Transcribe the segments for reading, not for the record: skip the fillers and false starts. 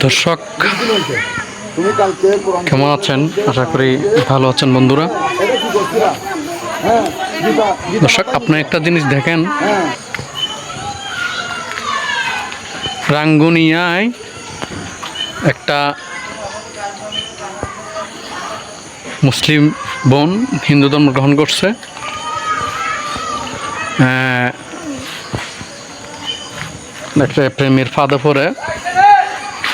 দর্শক কেমন আছেন? আশা করি ভালো আছেন বন্ধুরা। দর্শক, আপনি একটা জিনিস দেখেন, রাঙ্গুনিয়ায় একটা মুসলিম বোন হিন্দু ধর্ম গ্রহণ করছে। একটা প্রেমের ফাঁদে পড়ে,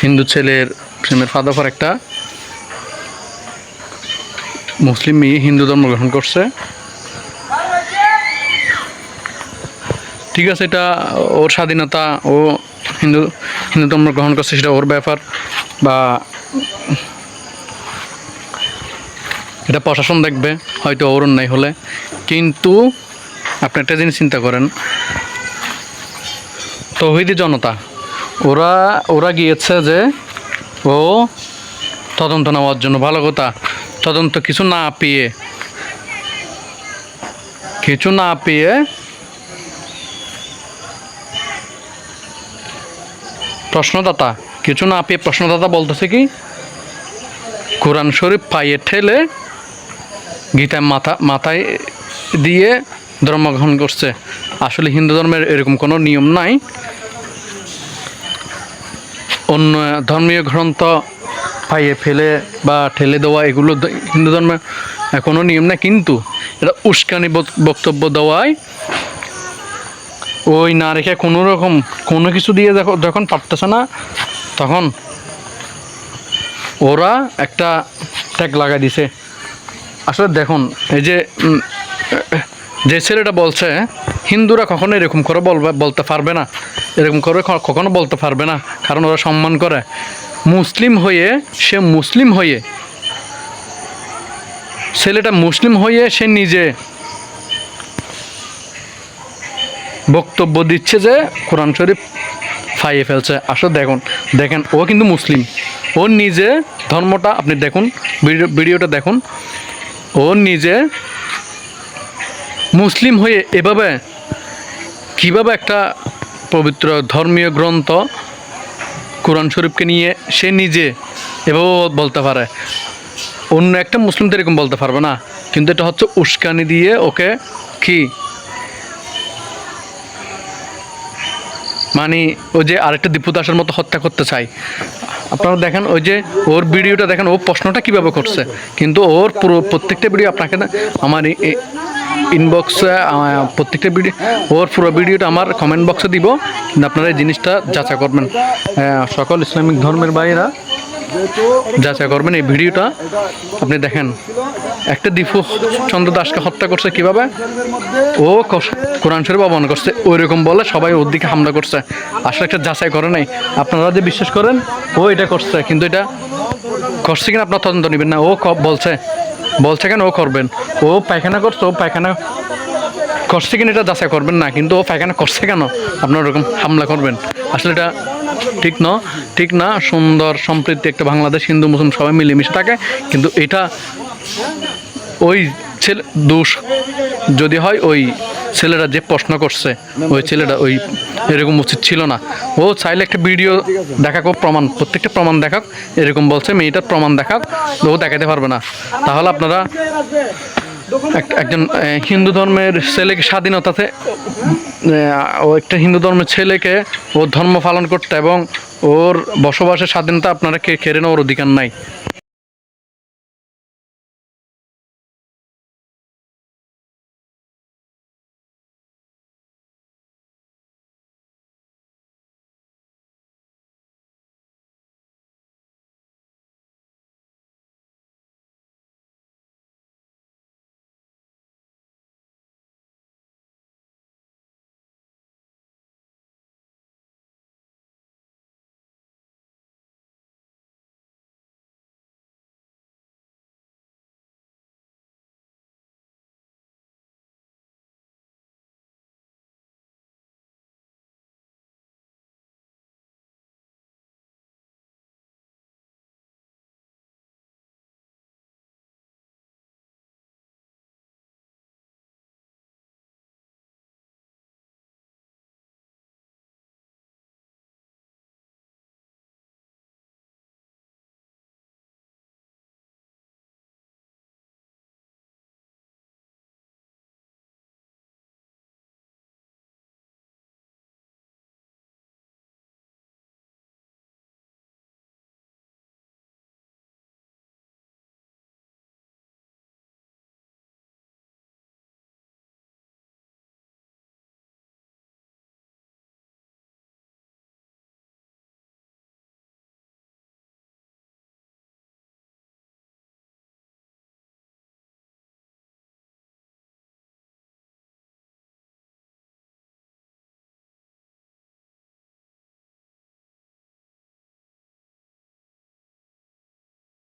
হিন্দু ছেলের প্রেমের ফাঁদে পড়ে একটা মুসলিম মেয়ে হিন্দু ধর্ম গ্রহণ করছে। ঠিক আছে, এটা ওর স্বাধীনতা, ও হিন্দু ধর্ম গ্রহণ করছে, সেটা ওর ব্যাপার, বা এটা প্রশাসন দেখবে হয়তো ওর অন্যায় হলে। কিন্তু আপনি একটা জিনিস চিন্তা করেন, তৌহিদি জনতা ওরা গিয়েছে যে ও তদন্ত নেওয়ার জন্য। ভালো কথা, তদন্ত কিছু না পেয়ে প্রশ্নদাতা বলতেছে কি, কোরআন শরীফ পায়ে ঠেলে গীতায় মাথায় দিয়ে ধর্মগ্রহণ করছে। আসলে হিন্দু ধর্মের এরকম কোনো নিয়ম নাই। অন্য ধর্মীয় গ্রন্থ পাইয়ে ফেলে বা ঠেলে দেওয়া, এগুলো হিন্দু ধর্মের কোনো নিয়ম না। কিন্তু এটা উস্কানি বক্তব্য দেওয়ায় ওই না রেখে কোনো কিছু দিয়ে যখন পারতেছে না, তখন ওরা একটা ট্যাগ লাগাই দিছে। আসলে দেখুন, এই যে ছেলেটা বলছে হিন্দুরা কখনো এরকম করে বলতে পারবে না, এরকম করে কখনো বলতে পারবে না, কারণ ওরা সম্মান করে। ছেলেটা মুসলিম হয়ে সে নিজে বক্তব্য দিচ্ছে যে কোরআন শরীফ ফাইয়ে ফেলছে। আসলে দেখেন ও কিন্তু মুসলিম, ও নিজে ধর্মটা, আপনি দেখুন ভিডিওটা দেখুন, ও নিজে মুসলিম হয়ে কিভাবে একটা পবিত্র ধর্মীয় গ্রন্থ কোরআন শরীফকে নিয়ে সে নিজে এভাবে বলতে পারে। অন্য একটা মুসলিম তো এরকম বলতে পারবে না। কিন্তু এটা হচ্ছে উস্কানি দিয়ে ওকে কি মানে ওই যে আরেকটা দীপু দাসের মতো হত্যা করতে চাই। আপনারা দেখেন, ওই যে ওর ভিডিওটা দেখেন, ও প্রশ্নটা কীভাবে করছে। কিন্তু ওর প্রত্যেকটা ভিডিও আপনাকে আমার ইনবক্সে, প্রত্যেকটা ভিডিও, ওর পুরো ভিডিওটা আমার কমেন্ট বক্সে দিব। কিন্তু আপনারা এই জিনিসটা যাচাই করবেন, সকল ইসলামিক ধর্মের বাইরা যাচাই করবেন এই ভিডিওটা। আপনি দেখেন, একটা দীপু চন্দ্র দাসকে হত্যা করছে কিভাবে, ও কোরআন শরীফ অবমানন করছে, ওইরকম বলে সবাই ওর দিকে হামলা করছে। আসলে একটা যাচাই করে নাই। আপনারা যে বিশ্বাস করেন ও এটা করছে, কিন্তু এটা করছে কিনা আপনার তদন্ত নেবেন না। ও বলছে কেন ও করবেন, ও পায়খানা করছে, ও পায়খানা করছে কিনা এটা যাচাই করবেন না। কিন্তু ও পায়খানা করছে কেন আপনার ওরকম হামলা করবেন। আসলে এটা ঠিক না। সুন্দর সম্প্রীতি একটা বাংলাদেশ, হিন্দু মুসলিম সবাই মিলেমিশে থাকে। কিন্তু এটা ওই ছেলে দোষ যদি হয়, ওই ছেলেটা যে প্রশ্ন করছে, ওই ছেলেটা ওই এরকম উচিত ছিল না। ও চাইলে একটা ভিডিও দেখাক, ও প্রত্যেকটা প্রমাণ দেখাক, এরকম বলছে মেয়েটার প্রমাণ দেখাক, ও দেখাতে পারবে না। তাহলে আপনারা একজন হিন্দু ধর্মের ছেলেকে স্বাধীনতাতে, ও একটা হিন্দু ধর্মের ছেলেকে ওর ধর্ম পালন করতে এবং ওর বসবাসের স্বাধীনতা আপনারা কেড়ে নেওয়ার অধিকার নাই।